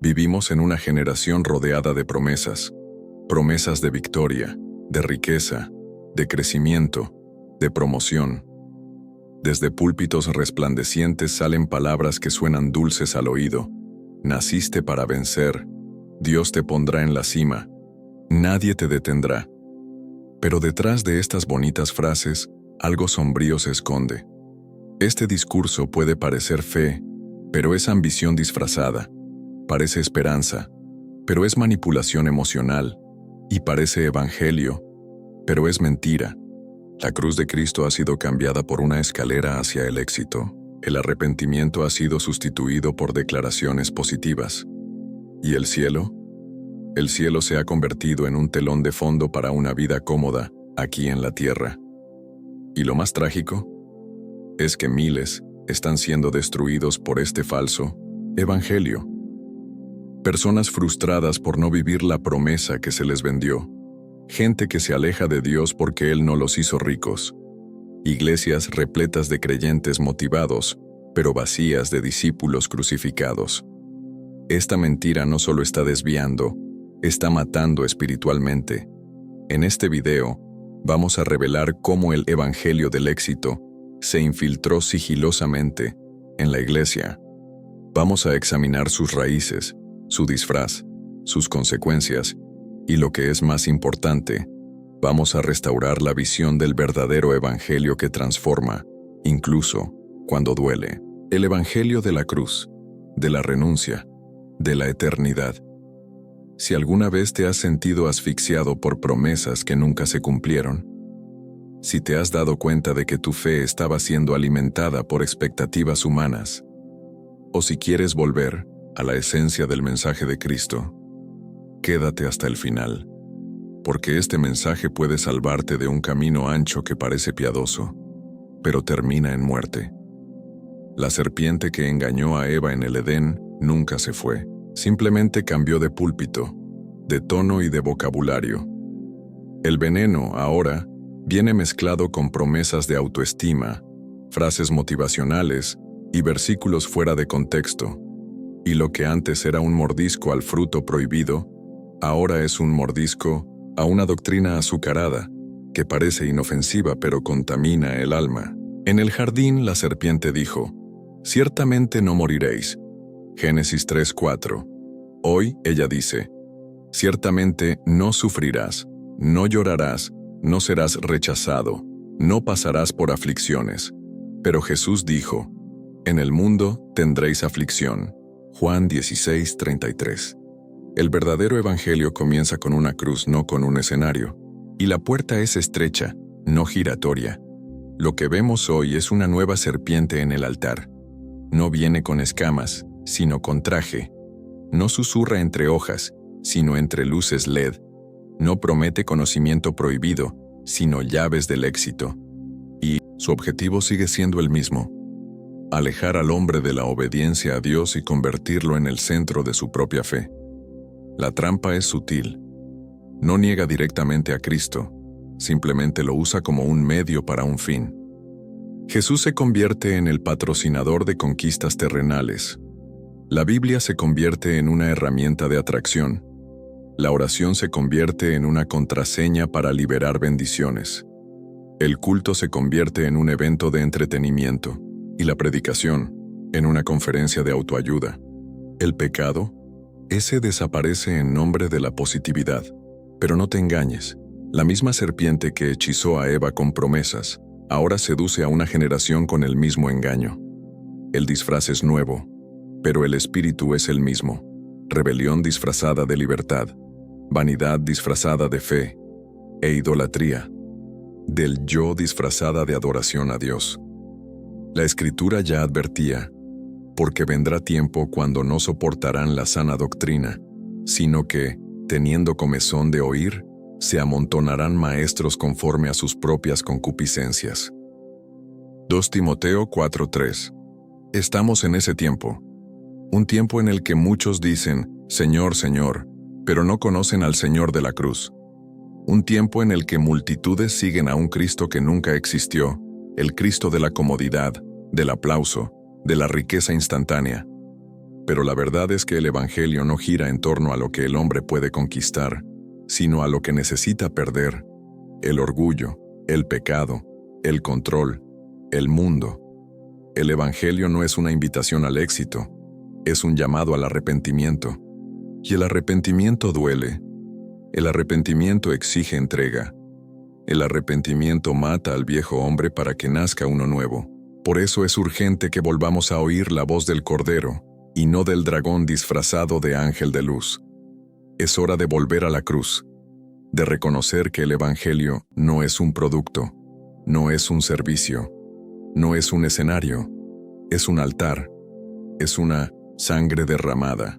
Vivimos en una generación rodeada de promesas, promesas de victoria, de riqueza, de crecimiento, de promoción. Desde púlpitos resplandecientes salen palabras que suenan dulces al oído. Naciste para vencer, Dios te pondrá en la cima, nadie te detendrá. Pero detrás de estas bonitas frases, algo sombrío se esconde. Este discurso puede parecer fe, pero es ambición disfrazada. Parece esperanza, pero es manipulación emocional. Y parece evangelio, pero es mentira. La cruz de Cristo ha sido cambiada por una escalera hacia el éxito. El arrepentimiento ha sido sustituido por declaraciones positivas. ¿Y el cielo? El cielo se ha convertido en un telón de fondo para una vida cómoda aquí en la tierra. Y lo más trágico es que miles están siendo destruidos por este falso evangelio. Personas frustradas por no vivir la promesa que se les vendió. Gente que se aleja de Dios porque Él no los hizo ricos. Iglesias repletas de creyentes motivados, pero vacías de discípulos crucificados. Esta mentira no solo está desviando, está matando espiritualmente. En este video, vamos a revelar cómo el evangelio del éxito se infiltró sigilosamente en la iglesia. Vamos a examinar sus raíces, su disfraz, sus consecuencias, y lo que es más importante, vamos a restaurar la visión del verdadero evangelio que transforma, incluso cuando duele. El evangelio de la cruz, de la renuncia, de la eternidad. Si alguna vez te has sentido asfixiado por promesas que nunca se cumplieron, si te has dado cuenta de que tu fe estaba siendo alimentada por expectativas humanas, o si quieres volver a la esencia del mensaje de Cristo, quédate hasta el final, porque este mensaje puede salvarte de un camino ancho que parece piadoso, pero termina en muerte. La serpiente que engañó a Eva en el Edén nunca se fue, simplemente cambió de púlpito, de tono y de vocabulario. El veneno, ahora, viene mezclado con promesas de autoestima, frases motivacionales y versículos fuera de contexto. Y lo que antes era un mordisco al fruto prohibido, ahora es un mordisco a una doctrina azucarada, que parece inofensiva pero contamina el alma. En el jardín la serpiente dijo, «Ciertamente no moriréis». Génesis 3:4. Hoy ella dice, «Ciertamente no sufrirás, no llorarás, no serás rechazado, no pasarás por aflicciones». Pero Jesús dijo, «En el mundo tendréis aflicción». Juan 16:33. El verdadero evangelio comienza con una cruz, no con un escenario. Y la puerta es estrecha, no giratoria. Lo que vemos hoy es una nueva serpiente en el altar. No viene con escamas, sino con traje. No susurra entre hojas, sino entre luces LED. No promete conocimiento prohibido, sino llaves del éxito. Y su objetivo sigue siendo el mismo: alejar al hombre de la obediencia a Dios y convertirlo en el centro de su propia fe. La trampa es sutil. No niega directamente a Cristo, simplemente lo usa como un medio para un fin. Jesús se convierte en el patrocinador de conquistas terrenales. La Biblia se convierte en una herramienta de atracción. La oración se convierte en una contraseña para liberar bendiciones. El culto se convierte en un evento de entretenimiento. Y la predicación, en una conferencia de autoayuda. El pecado, ese desaparece en nombre de la positividad. Pero no te engañes, la misma serpiente que hechizó a Eva con promesas, ahora seduce a una generación con el mismo engaño. El disfraz es nuevo, pero el espíritu es el mismo. Rebelión disfrazada de libertad, vanidad disfrazada de fe, e idolatría, del yo disfrazada de adoración a Dios. La Escritura ya advertía, porque vendrá tiempo cuando no soportarán la sana doctrina, sino que, teniendo comezón de oír, se amontonarán maestros conforme a sus propias concupiscencias. 2 Timoteo 4:3. Estamos en ese tiempo, un tiempo en el que muchos dicen, Señor, Señor, pero no conocen al Señor de la cruz. Un tiempo en el que multitudes siguen a un Cristo que nunca existió, el Cristo de la comodidad, del aplauso, de la riqueza instantánea. Pero la verdad es que el Evangelio no gira en torno a lo que el hombre puede conquistar, sino a lo que necesita perder: el orgullo, el pecado, el control, el mundo. El Evangelio no es una invitación al éxito, es un llamado al arrepentimiento. Y el arrepentimiento duele. El arrepentimiento exige entrega. El arrepentimiento mata al viejo hombre para que nazca uno nuevo. Por eso es urgente que volvamos a oír la voz del Cordero, y no del dragón disfrazado de ángel de luz. Es hora de volver a la cruz, de reconocer que el Evangelio no es un producto, no es un servicio, no es un escenario, es un altar, es una sangre derramada,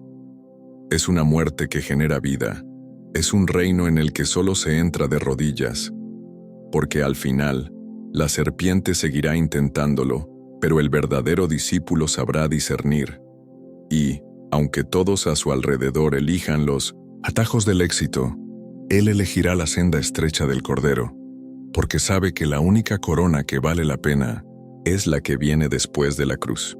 es una muerte que genera vida, es un reino en el que solo se entra de rodillas, porque al final, la serpiente seguirá intentándolo, pero el verdadero discípulo sabrá discernir. Y, aunque todos a su alrededor elijan los atajos del éxito, él elegirá la senda estrecha del Cordero, porque sabe que la única corona que vale la pena es la que viene después de la cruz.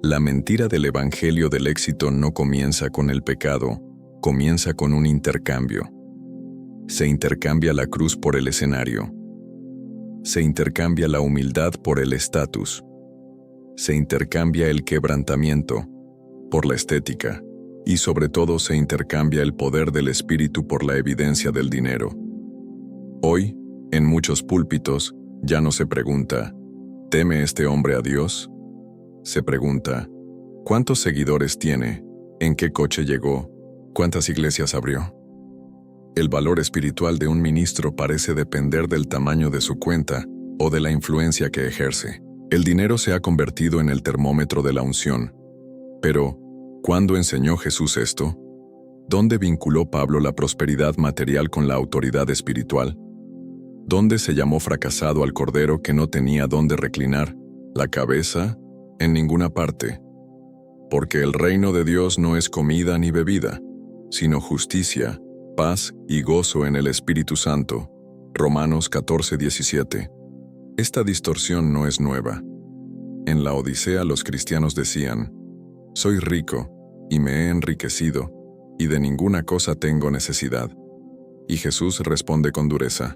La mentira del Evangelio del éxito no comienza con el pecado, comienza con un intercambio. Se intercambia la cruz por el escenario. Se intercambia la humildad por el estatus. Se intercambia el quebrantamiento por la estética. Y sobre todo se intercambia el poder del espíritu por la evidencia del dinero. Hoy, en muchos púlpitos, ya no se pregunta, ¿teme este hombre a Dios? Se pregunta, ¿cuántos seguidores tiene? ¿En qué coche llegó? ¿Cuántas iglesias abrió? El valor espiritual de un ministro parece depender del tamaño de su cuenta o de la influencia que ejerce. El dinero se ha convertido en el termómetro de la unción. Pero, ¿cuándo enseñó Jesús esto? ¿Dónde vinculó Pablo la prosperidad material con la autoridad espiritual? ¿Dónde se llamó fracasado al cordero que no tenía dónde reclinar la cabeza? En ninguna parte. Porque el reino de Dios no es comida ni bebida, sino justicia, paz y gozo en el Espíritu Santo. Romanos 14:17. Esta distorsión no es nueva. En la Odisea los cristianos decían, «Soy rico, y me he enriquecido, y de ninguna cosa tengo necesidad». Y Jesús responde con dureza,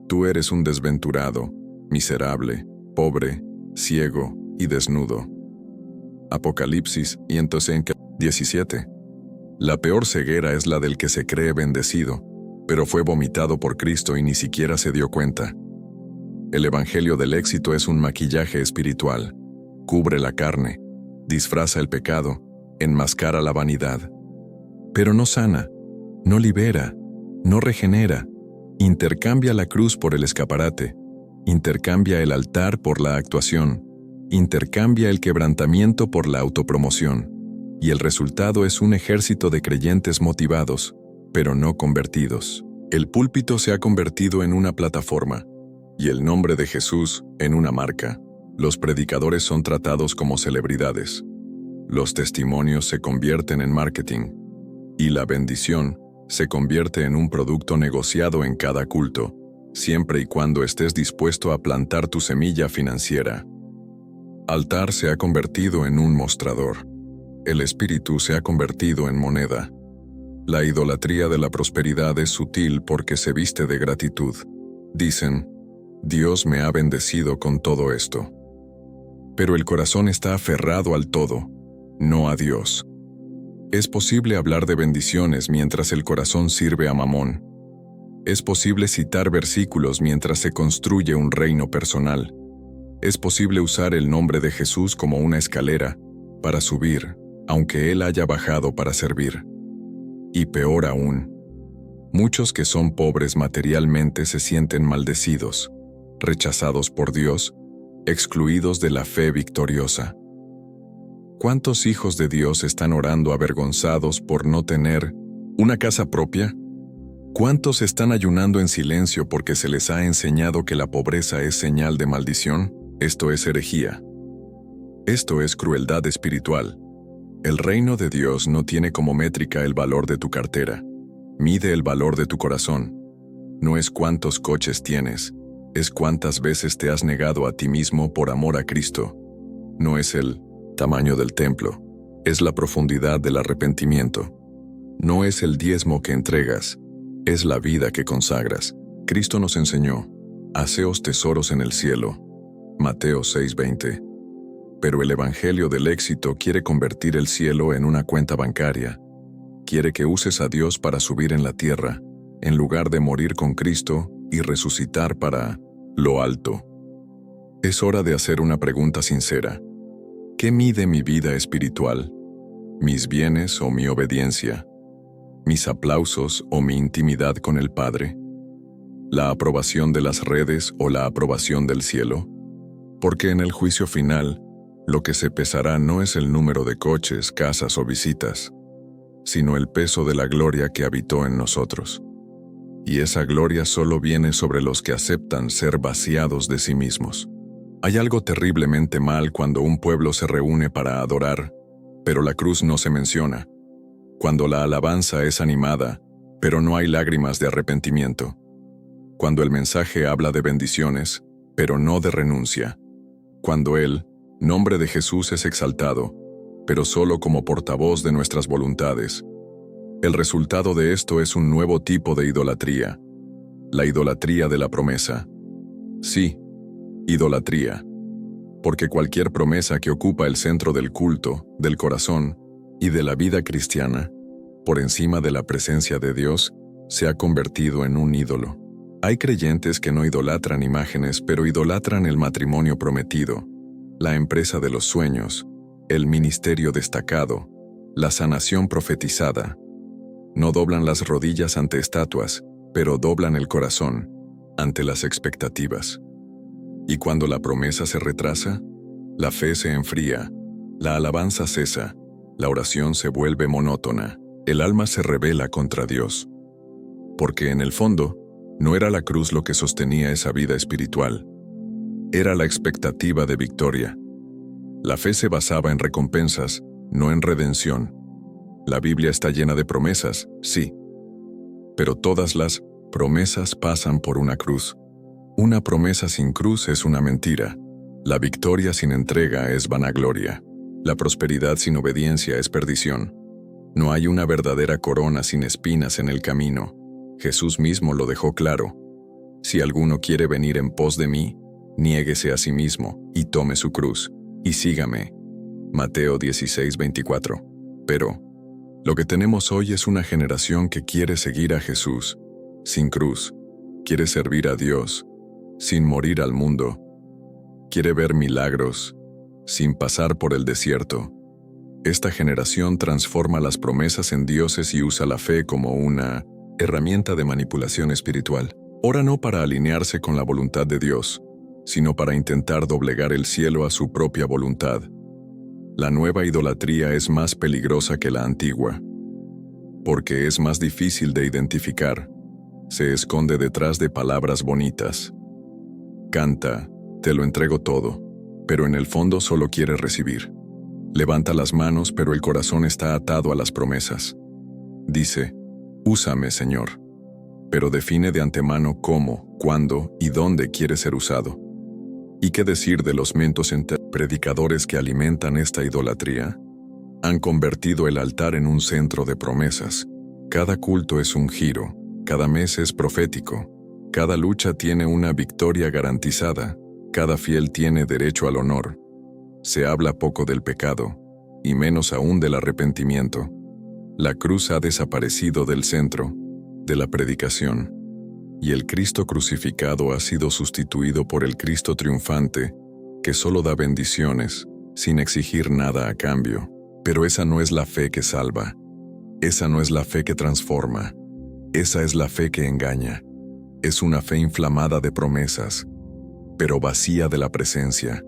«Tú eres un desventurado, miserable, pobre, ciego y desnudo». Apocalipsis 17. La peor ceguera es la del que se cree bendecido, pero fue vomitado por Cristo y ni siquiera se dio cuenta. El Evangelio del éxito es un maquillaje espiritual. Cubre la carne, disfraza el pecado, enmascara la vanidad. Pero no sana, no libera, no regenera. Intercambia la cruz por el escaparate, intercambia el altar por la actuación, intercambia el quebrantamiento por la autopromoción. Y el resultado es un ejército de creyentes motivados, pero no convertidos. El púlpito se ha convertido en una plataforma, y el nombre de Jesús en una marca. Los predicadores son tratados como celebridades. Los testimonios se convierten en marketing, y la bendición se convierte en un producto negociado en cada culto, siempre y cuando estés dispuesto a plantar tu semilla financiera. Altar se ha convertido en un mostrador. El espíritu se ha convertido en moneda. La idolatría de la prosperidad es sutil porque se viste de gratitud. Dicen, Dios me ha bendecido con todo esto. Pero el corazón está aferrado al todo, no a Dios. Es posible hablar de bendiciones mientras el corazón sirve a Mamón. Es posible citar versículos mientras se construye un reino personal. Es posible usar el nombre de Jesús como una escalera para subir, aunque Él haya bajado para servir. Y peor aún, muchos que son pobres materialmente se sienten maldecidos, rechazados por Dios, excluidos de la fe victoriosa. ¿Cuántos hijos de Dios están orando avergonzados por no tener una casa propia? ¿Cuántos están ayunando en silencio porque se les ha enseñado que la pobreza es señal de maldición? Esto es herejía. Esto es crueldad espiritual. El reino de Dios no tiene como métrica el valor de tu cartera. Mide el valor de tu corazón. No es cuántos coches tienes, es cuántas veces te has negado a ti mismo por amor a Cristo. No es el tamaño del templo, es la profundidad del arrepentimiento. No es el diezmo que entregas, es la vida que consagras. Cristo nos enseñó, haceos tesoros en el cielo. Mateo 6:20. Pero el evangelio del éxito quiere convertir el cielo en una cuenta bancaria. Quiere que uses a Dios para subir en la tierra, en lugar de morir con Cristo y resucitar para lo alto. Es hora de hacer una pregunta sincera. ¿Qué mide mi vida espiritual? ¿Mis bienes o mi obediencia? ¿Mis aplausos o mi intimidad con el Padre? ¿La aprobación de las redes o la aprobación del cielo? Porque en el juicio final, lo que se pesará no es el número de coches, casas o visitas, sino el peso de la gloria que habitó en nosotros. Y esa gloria solo viene sobre los que aceptan ser vaciados de sí mismos. Hay algo terriblemente mal cuando un pueblo se reúne para adorar, pero la cruz no se menciona. Cuando la alabanza es animada, pero no hay lágrimas de arrepentimiento. Cuando el mensaje habla de bendiciones, pero no de renuncia. Cuando el nombre de Jesús es exaltado, pero solo como portavoz de nuestras voluntades. El resultado de esto es un nuevo tipo de idolatría, la idolatría de la promesa. Sí, idolatría, porque cualquier promesa que ocupa el centro del culto, del corazón y de la vida cristiana, por encima de la presencia de Dios, se ha convertido en un ídolo. Hay creyentes que no idolatran imágenes, pero idolatran el matrimonio prometido, la empresa de los sueños, el ministerio destacado, la sanación profetizada. No doblan las rodillas ante estatuas, pero doblan el corazón ante las expectativas. Y cuando la promesa se retrasa, la fe se enfría, la alabanza cesa, la oración se vuelve monótona, el alma se rebela contra Dios. Porque en el fondo, no era la cruz lo que sostenía esa vida espiritual. Era la expectativa de victoria. La fe se basaba en recompensas, no en redención. La Biblia está llena de promesas, sí. Pero todas las promesas pasan por una cruz. Una promesa sin cruz es una mentira. La victoria sin entrega es vanagloria. La prosperidad sin obediencia es perdición. No hay una verdadera corona sin espinas en el camino. Jesús mismo lo dejó claro. Si alguno quiere venir en pos de mí, niéguese a sí mismo y tome su cruz, y sígame. Mateo 16:24. Pero lo que tenemos hoy es una generación que quiere seguir a Jesús, sin cruz. Quiere servir a Dios, sin morir al mundo. Quiere ver milagros, sin pasar por el desierto. Esta generación transforma las promesas en dioses y usa la fe como una herramienta de manipulación espiritual. Ora no para alinearse con la voluntad de Dios, sino para intentar doblegar el cielo a su propia voluntad. La nueva idolatría es más peligrosa que la antigua, porque es más difícil de identificar. Se esconde detrás de palabras bonitas. Canta, te lo entrego todo, pero en el fondo solo quiere recibir. Levanta las manos, pero el corazón está atado a las promesas. Dice, úsame, Señor, pero define de antemano cómo, cuándo y dónde quiere ser usado. ¿Y qué decir de los mentos predicadores que alimentan esta idolatría? Han convertido el altar en un centro de promesas. Cada culto es un giro, cada mes es profético, cada lucha tiene una victoria garantizada, cada fiel tiene derecho al honor. Se habla poco del pecado, y menos aún del arrepentimiento. La cruz ha desaparecido del centro, de la predicación, y el Cristo crucificado ha sido sustituido por el Cristo triunfante, que solo da bendiciones, sin exigir nada a cambio. Pero esa no es la fe que salva. Esa no es la fe que transforma. Esa es la fe que engaña. Es una fe inflamada de promesas, pero vacía de la presencia.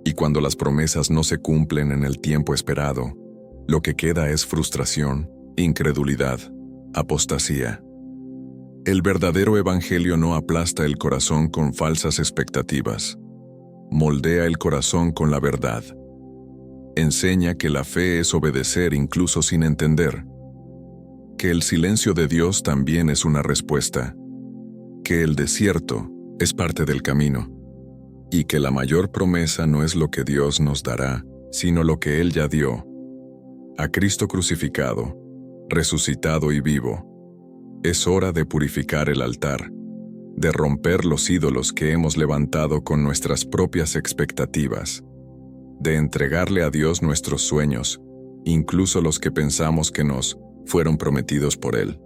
Y cuando las promesas no se cumplen en el tiempo esperado, lo que queda es frustración, incredulidad, apostasía. El verdadero evangelio no aplasta el corazón con falsas expectativas. Moldea el corazón con la verdad. Enseña que la fe es obedecer incluso sin entender. Que el silencio de Dios también es una respuesta. Que el desierto es parte del camino. Y que la mayor promesa no es lo que Dios nos dará, sino lo que Él ya dio. A Cristo crucificado, resucitado y vivo. Es hora de purificar el altar, de romper los ídolos que hemos levantado con nuestras propias expectativas, de entregarle a Dios nuestros sueños, incluso los que pensamos que nos fueron prometidos por Él.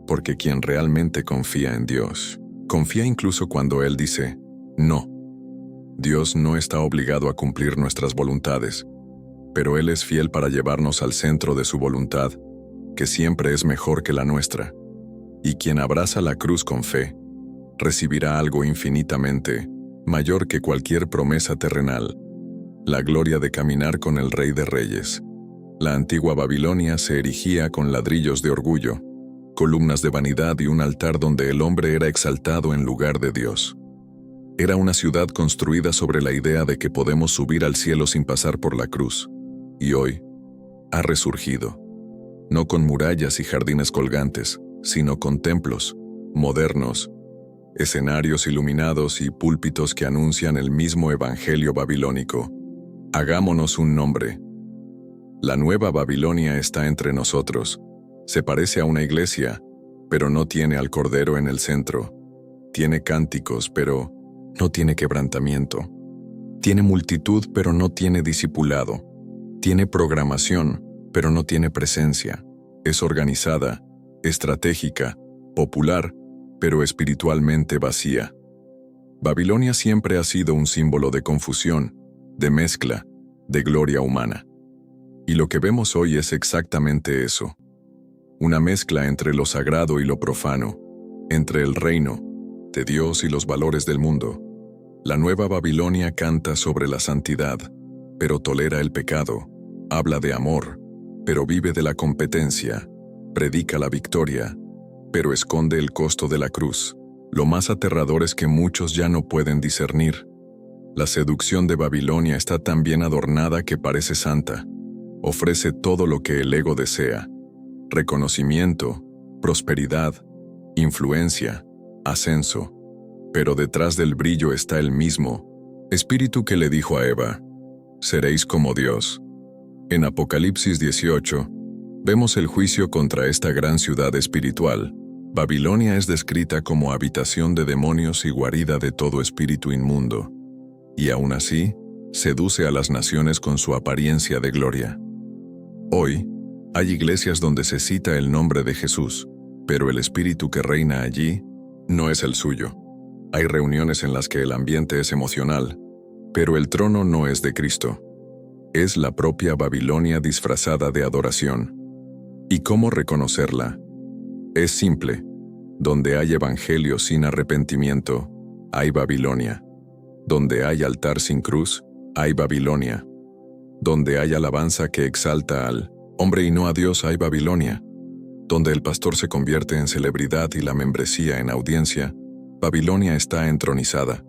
Porque quien realmente confía en Dios, confía incluso cuando Él dice, no. Dios no está obligado a cumplir nuestras voluntades, pero Él es fiel para llevarnos al centro de su voluntad, que siempre es mejor que la nuestra. Y quien abraza la cruz con fe, recibirá algo infinitamente mayor que cualquier promesa terrenal, la gloria de caminar con el Rey de Reyes. La antigua Babilonia se erigía con ladrillos de orgullo, columnas de vanidad y un altar donde el hombre era exaltado en lugar de Dios. Era una ciudad construida sobre la idea de que podemos subir al cielo sin pasar por la cruz, y hoy ha resurgido, no con murallas y jardines colgantes, sino con templos modernos, escenarios iluminados y púlpitos que anuncian el mismo evangelio babilónico. Hagámonos un nombre. La nueva Babilonia está entre nosotros. Se parece a una iglesia, pero no tiene al Cordero en el centro. Tiene cánticos, pero no tiene quebrantamiento. Tiene multitud, pero no tiene discipulado. Tiene programación, pero no tiene presencia. Es organizada, estratégica, popular, pero espiritualmente vacía. Babilonia siempre ha sido un símbolo de confusión, de mezcla, de gloria humana. Y lo que vemos hoy es exactamente eso. Una mezcla entre lo sagrado y lo profano, entre el reino de Dios y los valores del mundo. La nueva Babilonia canta sobre la santidad, pero tolera el pecado, habla de amor, pero vive de la competencia, predica la victoria, pero esconde el costo de la cruz. Lo más aterrador es que muchos ya no pueden discernir. La seducción de Babilonia está tan bien adornada que parece santa. Ofrece todo lo que el ego desea: reconocimiento, prosperidad, influencia, ascenso. Pero detrás del brillo está el mismo espíritu que le dijo a Eva: seréis como Dios. En Apocalipsis 18, vemos el juicio contra esta gran ciudad espiritual. Babilonia es descrita como habitación de demonios y guarida de todo espíritu inmundo. Y aún así, seduce a las naciones con su apariencia de gloria. Hoy, hay iglesias donde se cita el nombre de Jesús, pero el espíritu que reina allí no es el suyo. Hay reuniones en las que el ambiente es emocional, pero el trono no es de Cristo. Es la propia Babilonia disfrazada de adoración. ¿Y cómo reconocerla? Es simple. Donde hay evangelio sin arrepentimiento, hay Babilonia. Donde hay altar sin cruz, hay Babilonia. Donde hay alabanza que exalta al hombre y no a Dios, hay Babilonia. Donde el pastor se convierte en celebridad y la membresía en audiencia, Babilonia está entronizada.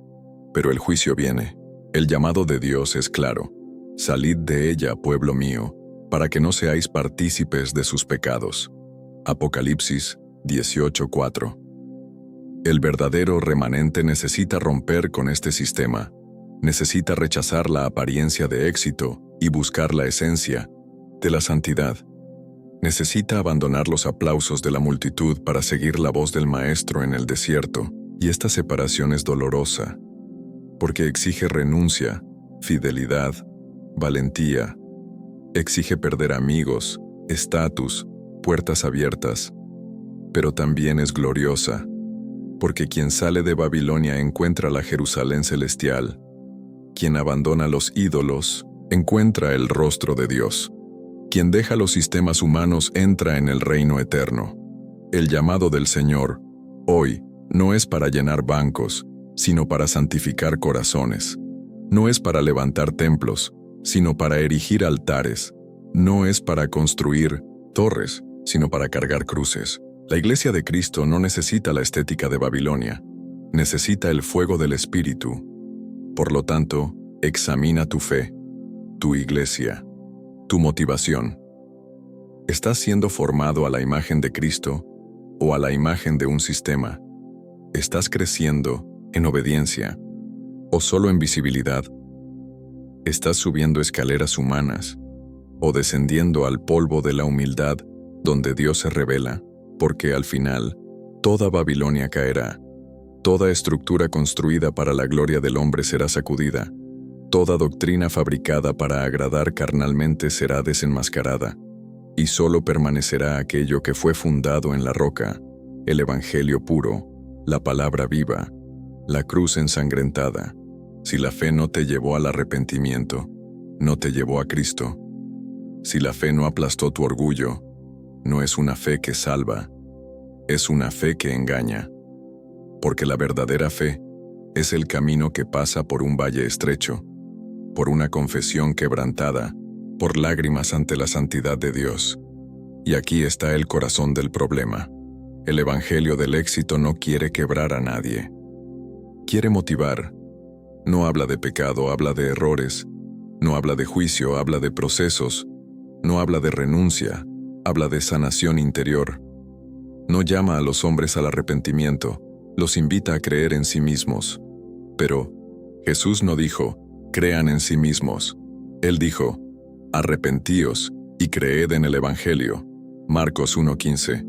Pero el juicio viene. El llamado de Dios es claro: salid de ella, pueblo mío, para que no seáis partícipes de sus pecados. Apocalipsis 18:4. El verdadero remanente necesita romper con este sistema. Necesita rechazar la apariencia de éxito y buscar la esencia de la santidad. Necesita abandonar los aplausos de la multitud para seguir la voz del Maestro en el desierto. Y esta separación es dolorosa, porque exige renuncia, fidelidad, valentía. Exige perder amigos, estatus, puertas abiertas. Pero también es gloriosa, porque quien sale de Babilonia encuentra la Jerusalén celestial. Quien abandona los ídolos encuentra el rostro de Dios. Quien deja los sistemas humanos entra en el reino eterno. El llamado del Señor, hoy, no es para llenar bancos, sino para santificar corazones. No es para levantar templos, sino para erigir altares. No es para construir torres, sino para cargar cruces. La Iglesia de Cristo no necesita la estética de Babilonia, necesita el fuego del Espíritu. Por lo tanto, examina tu fe, tu iglesia, tu motivación. ¿Estás siendo formado a la imagen de Cristo o a la imagen de un sistema? ¿Estás creciendo en obediencia o solo en visibilidad? ¿Estás subiendo escaleras humanas o descendiendo al polvo de la humildad donde Dios se revela? Porque al final, toda Babilonia caerá. Toda estructura construida para la gloria del hombre será sacudida. Toda doctrina fabricada para agradar carnalmente será desenmascarada. Y solo permanecerá aquello que fue fundado en la roca, el evangelio puro, la palabra viva, la cruz ensangrentada. Si la fe no te llevó al arrepentimiento, no te llevó a Cristo. Si la fe no aplastó tu orgullo, no es una fe que salva, es una fe que engaña. Porque la verdadera fe es el camino que pasa por un valle estrecho, por una confesión quebrantada, por lágrimas ante la santidad de Dios. Y aquí está el corazón del problema. El evangelio del éxito no quiere quebrar a nadie. Quiere motivar. No habla de pecado, habla de errores. No habla de juicio, habla de procesos. No habla de renuncia, habla de sanación interior. No llama a los hombres al arrepentimiento, los invita a creer en sí mismos. Pero Jesús no dijo, crean en sí mismos. Él dijo, arrepentíos y creed en el Evangelio. Marcos 1:15.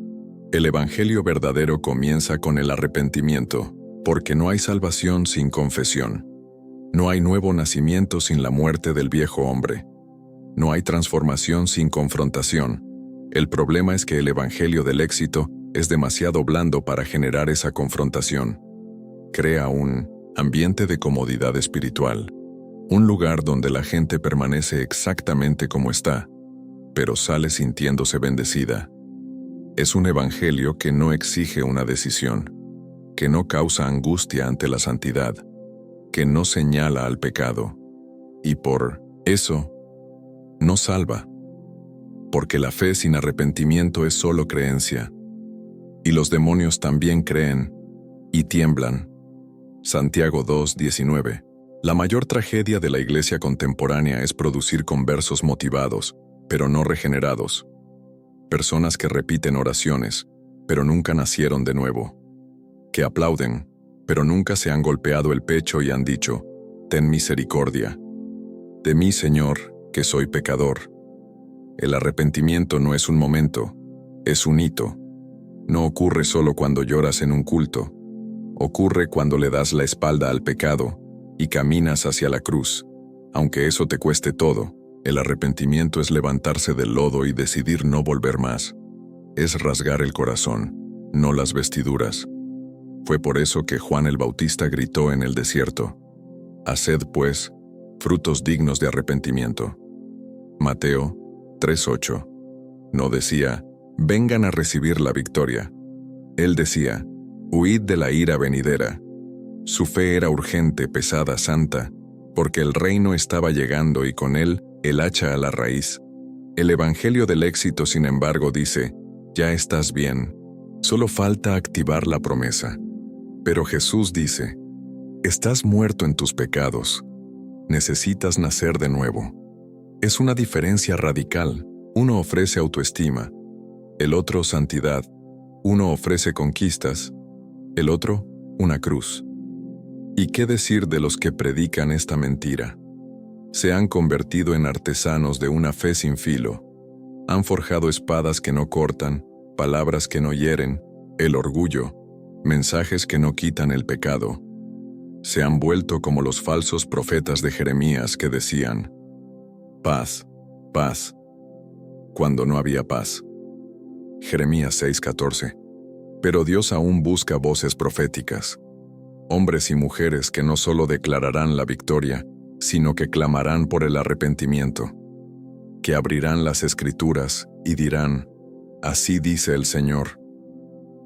El Evangelio verdadero comienza con el arrepentimiento, porque no hay salvación sin confesión. No hay nuevo nacimiento sin la muerte del viejo hombre. No hay transformación sin confrontación. El problema es que el Evangelio del éxito es demasiado blando para generar esa confrontación. Crea un ambiente de comodidad espiritual, un lugar donde la gente permanece exactamente como está, pero sale sintiéndose bendecida. Es un evangelio que no exige una decisión, que no causa angustia ante la santidad, que no señala al pecado, y por eso no salva, porque la fe sin arrepentimiento es solo creencia, y los demonios también creen y tiemblan. Santiago 2:19. La mayor tragedia de la iglesia contemporánea es producir conversos motivados, pero no regenerados. Personas que repiten oraciones, pero nunca nacieron de nuevo. Que aplauden, pero nunca se han golpeado el pecho y han dicho, «Ten misericordia de mí, Señor, que soy pecador». El arrepentimiento no es un momento, es un hito. No ocurre solo cuando lloras en un culto. Ocurre cuando le das la espalda al pecado y caminas hacia la cruz. Aunque eso te cueste todo, el arrepentimiento es levantarse del lodo y decidir no volver más. Es rasgar el corazón, no las vestiduras. Fue por eso que Juan el Bautista gritó en el desierto, «Haced, pues, frutos dignos de arrepentimiento». Mateo 3:8. No decía, «Vengan a recibir la victoria». Él decía, «Huid de la ira venidera». Su fe era urgente, pesada, santa, porque el reino estaba llegando y con él el hacha a la raíz. El evangelio del éxito, sin embargo, dice, «Ya estás bien, solo falta activar la promesa». Pero Jesús dice, «Estás muerto en tus pecados, necesitas nacer de nuevo». Es una diferencia radical. Uno ofrece autoestima, el otro santidad. Uno ofrece conquistas, el otro una cruz. ¿Y qué decir de los que predican esta mentira? Se han convertido en artesanos de una fe sin filo. Han forjado espadas que no cortan, palabras que no hieren, el orgullo, mensajes que no quitan el pecado. Se han vuelto como los falsos profetas de Jeremías que decían, «Paz, paz», cuando no había paz. Jeremías 6:14. Pero Dios aún busca voces proféticas, hombres y mujeres que no solo declararán la victoria, sino que clamarán por el arrepentimiento, que abrirán las Escrituras y dirán, «Así dice el Señor»,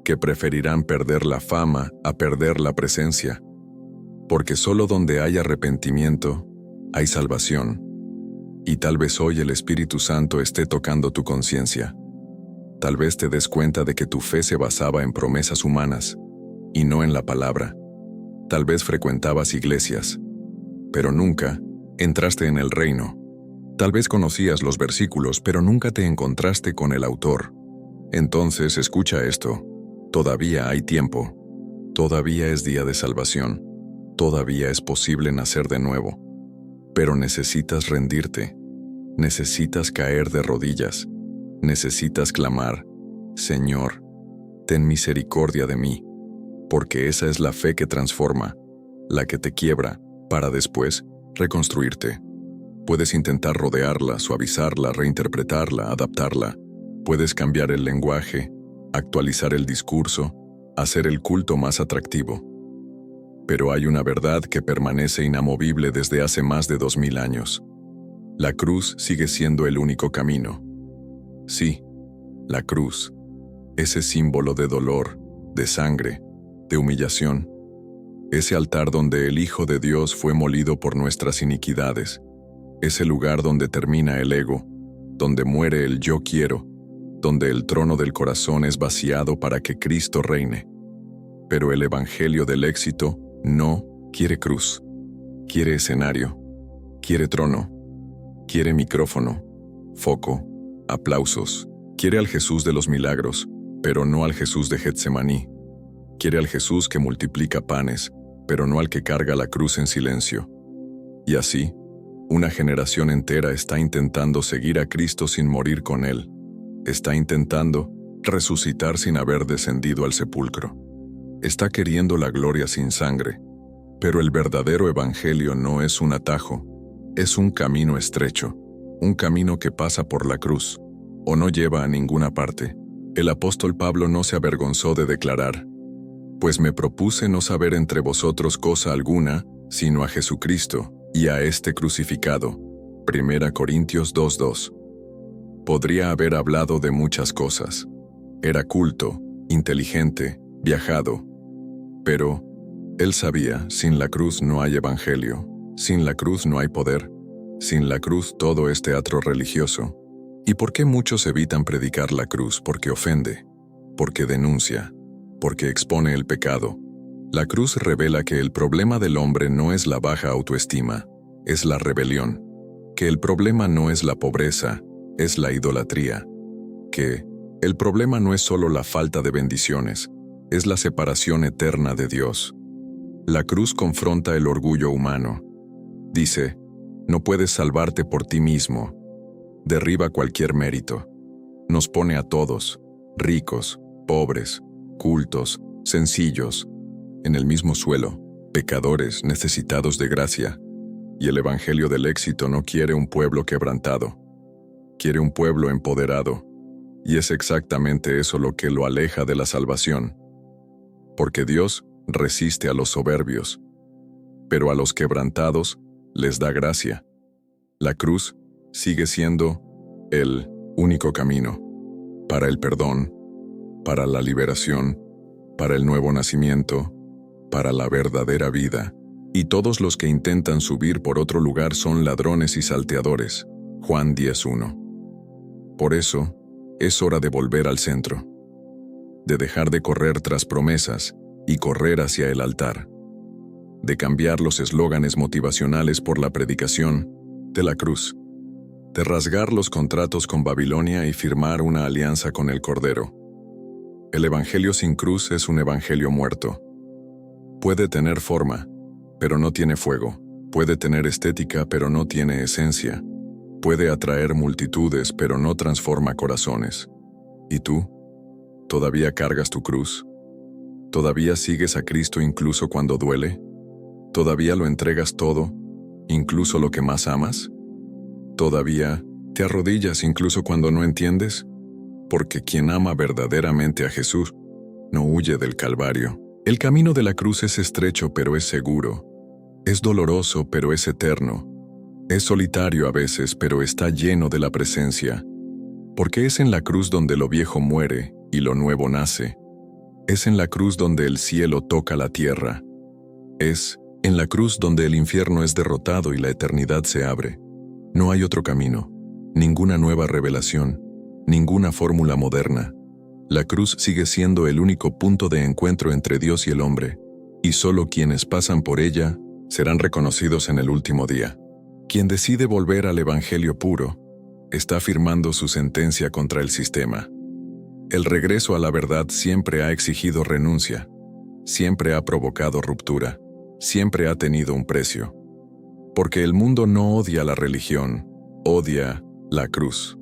que preferirán perder la fama a perder la presencia, porque solo donde hay arrepentimiento, hay salvación. Y tal vez hoy el Espíritu Santo esté tocando tu conciencia. Tal vez te des cuenta de que tu fe se basaba en promesas humanas y no en la palabra. Tal vez frecuentabas iglesias, pero nunca entraste en el reino. Tal vez conocías los versículos, pero nunca te encontraste con el autor. Entonces escucha esto. Todavía hay tiempo. Todavía es día de salvación. Todavía es posible nacer de nuevo. pero necesitas rendirte, necesitas caer de rodillas, necesitas clamar, Señor, ten misericordia de mí, porque esa es la fe que transforma, la que te quiebra, para después reconstruirte. Puedes intentar rodearla, suavizarla, reinterpretarla, adaptarla. Puedes cambiar el lenguaje, actualizar el discurso, hacer el culto más atractivo. Pero hay una verdad que permanece inamovible desde hace más de 2000 años. La cruz sigue siendo el único camino. Sí, la cruz, ese símbolo de dolor, de sangre, de humillación, ese altar donde el Hijo de Dios fue molido por nuestras iniquidades, ese lugar donde termina el ego, donde muere el yo quiero, donde el trono del corazón es vaciado para que Cristo reine. Pero el Evangelio del éxito no quiere cruz, quiere escenario, quiere trono, quiere micrófono, foco, aplausos, quiere al Jesús de los milagros, pero no al Jesús de Getsemaní. Quiere al Jesús que multiplica panes, pero no al que carga la cruz en silencio. Y así, una generación entera está intentando seguir a Cristo sin morir con Él. Está intentando resucitar sin haber descendido al sepulcro. Está queriendo la gloria sin sangre. Pero el verdadero evangelio no es un atajo, es un camino estrecho, un camino que pasa por la cruz, o no lleva a ninguna parte. El apóstol Pablo no se avergonzó de declarar: pues me propuse no saber entre vosotros cosa alguna, sino a Jesucristo, y a este crucificado. 1 Corintios 2:2. Podría haber hablado de muchas cosas. Era culto, inteligente, viajado. Pero él sabía, sin la cruz no hay evangelio, sin la cruz no hay poder, sin la cruz todo es teatro religioso. ¿Y por qué muchos evitan predicar la cruz? Porque ofende, porque denuncia, porque expone el pecado. La cruz revela que el problema del hombre no es la baja autoestima, es la rebelión, que el problema no es la pobreza, es la idolatría, que el problema no es solo la falta de bendiciones, es la separación eterna de Dios. La cruz confronta el orgullo humano. Dice: no puedes salvarte por ti mismo. Derriba cualquier mérito. Nos pone a todos, ricos, pobres, cultos, sencillos, en el mismo suelo, pecadores necesitados de gracia. Y el evangelio del éxito no quiere un pueblo quebrantado, quiere un pueblo empoderado. Y es exactamente eso lo que lo aleja de la salvación. Porque Dios resiste a los soberbios, pero a los quebrantados les da gracia. La cruz sigue siendo el único camino para el perdón, para la liberación, para el nuevo nacimiento, para la verdadera vida. Y todos los que intentan subir por otro lugar son ladrones y salteadores. Juan 10:1. Por eso, es hora de volver al centro, de dejar de correr tras promesas y correr hacia el altar, de cambiar los eslóganes motivacionales por la predicación de la cruz, de rasgar los contratos con Babilonia y firmar una alianza con el Cordero. El evangelio sin cruz es un evangelio muerto. Puede tener forma, pero no tiene fuego. Puede tener estética, pero no tiene esencia. Puede atraer multitudes, pero no transforma corazones. ¿Y tú? ¿Todavía cargas tu cruz? ¿Todavía sigues a Cristo incluso cuando duele? ¿Todavía lo entregas todo, incluso lo que más amas? ¿Todavía te arrodillas incluso cuando no entiendes? Porque quien ama verdaderamente a Jesús no huye del Calvario. El camino de la cruz es estrecho, pero es seguro. Es doloroso, pero es eterno. Es solitario a veces, pero está lleno de la presencia. Porque es en la cruz donde lo viejo muere y lo nuevo nace. Es en la cruz donde el cielo toca la tierra. Es en la cruz donde el infierno es derrotado y la eternidad se abre. No hay otro camino, ninguna nueva revelación, ninguna fórmula moderna. La cruz sigue siendo el único punto de encuentro entre Dios y el hombre, y solo quienes pasan por ella serán reconocidos en el último día. Quien decide volver al evangelio puro, está firmando su sentencia contra el sistema. El regreso a la verdad siempre ha exigido renuncia, siempre ha provocado ruptura, siempre ha tenido un precio. Porque el mundo no odia la religión, odia la cruz.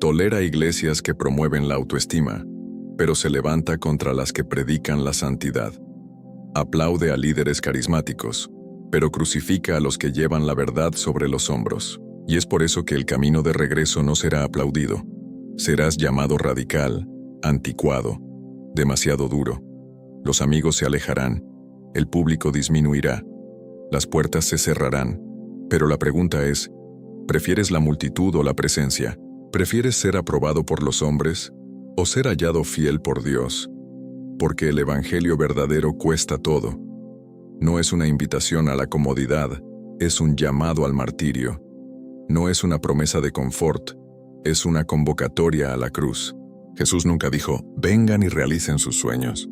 Tolera iglesias que promueven la autoestima, pero se levanta contra las que predican la santidad. Aplaude a líderes carismáticos, pero crucifica a los que llevan la verdad sobre los hombros. Y es por eso que el camino de regreso no será aplaudido. Serás llamado radical, anticuado, demasiado duro. Los amigos se alejarán, el público disminuirá, las puertas se cerrarán. Pero la pregunta es, ¿prefieres la multitud o la presencia? ¿Prefieres ser aprobado por los hombres o ser hallado fiel por Dios? Porque el evangelio verdadero cuesta todo. No es una invitación a la comodidad, es un llamado al martirio. No es una promesa de confort, es una convocatoria a la cruz. Jesús nunca dijo, vengan y realicen sus sueños.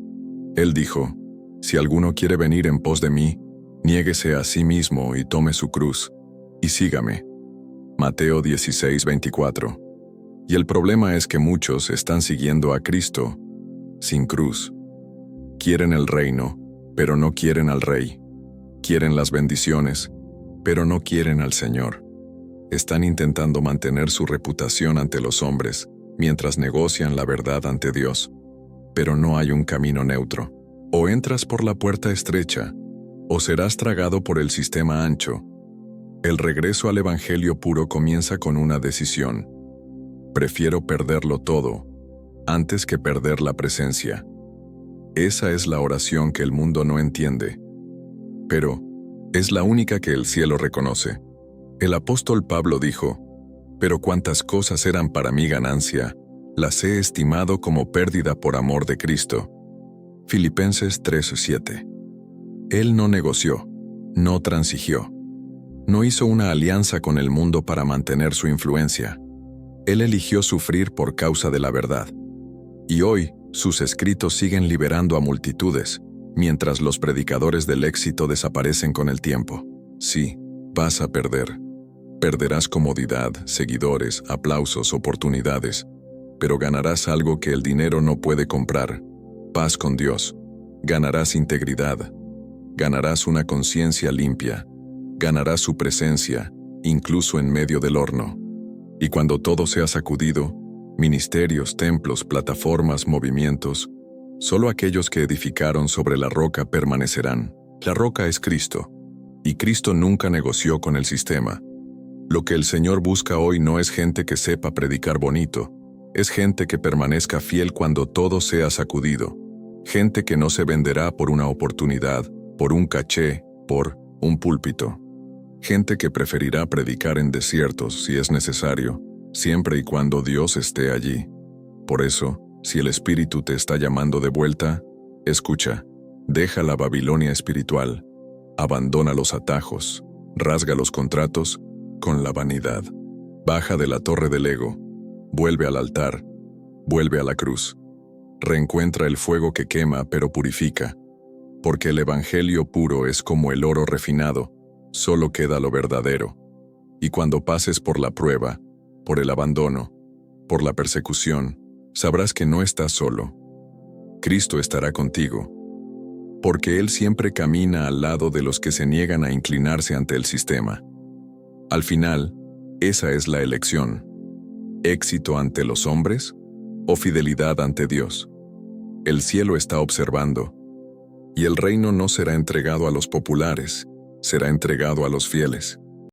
Él dijo, si alguno quiere venir en pos de mí, niéguese a sí mismo y tome su cruz, y sígame. Mateo 16:24. Y el problema es que muchos están siguiendo a Cristo sin cruz. Quieren el reino, pero no quieren al Rey. Quieren las bendiciones, pero no quieren al Señor. Están intentando mantener su reputación ante los hombres, mientras negocian la verdad ante Dios. Pero no hay un camino neutro. O entras por la puerta estrecha, o serás tragado por el sistema ancho. El regreso al evangelio puro comienza con una decisión. Prefiero perderlo todo, antes que perder la presencia. Esa es la oración que el mundo no entiende. Pero es la única que el cielo reconoce. El apóstol Pablo dijo, pero cuantas cosas eran para mí ganancia, las he estimado como pérdida por amor de Cristo. Filipenses 3:7. Él no negoció, no transigió. No hizo una alianza con el mundo para mantener su influencia. Él eligió sufrir por causa de la verdad. Y hoy, sus escritos siguen liberando a multitudes, mientras los predicadores del éxito desaparecen con el tiempo. Sí, vas a perder. Perderás comodidad, seguidores, aplausos, oportunidades, pero ganarás algo que el dinero no puede comprar: paz con Dios. Ganarás integridad. Ganarás una conciencia limpia. Ganarás su presencia, incluso en medio del horno. Y cuando todo sea sacudido, ministerios, templos, plataformas, movimientos, solo aquellos que edificaron sobre la roca permanecerán. La roca es Cristo, y Cristo nunca negoció con el sistema. Lo que el Señor busca hoy no es gente que sepa predicar bonito, es gente que permanezca fiel cuando todo sea sacudido, gente que no se venderá por una oportunidad, por un caché, por un púlpito. Gente que preferirá predicar en desiertos si es necesario, siempre y cuando Dios esté allí. Por eso, si el Espíritu te está llamando de vuelta, escucha, deja la Babilonia espiritual, abandona los atajos, rasga los contratos con la vanidad. Baja de la torre del ego, vuelve al altar, vuelve a la cruz. Reencuentra el fuego que quema pero purifica, porque el evangelio puro es como el oro refinado, solo queda lo verdadero. Y cuando pases por la prueba, por el abandono, por la persecución, sabrás que no estás solo. Cristo estará contigo, porque Él siempre camina al lado de los que se niegan a inclinarse ante el sistema. Al final, esa es la elección: éxito ante los hombres o fidelidad ante Dios. El cielo está observando, y el reino no será entregado a los populares, será entregado a los fieles.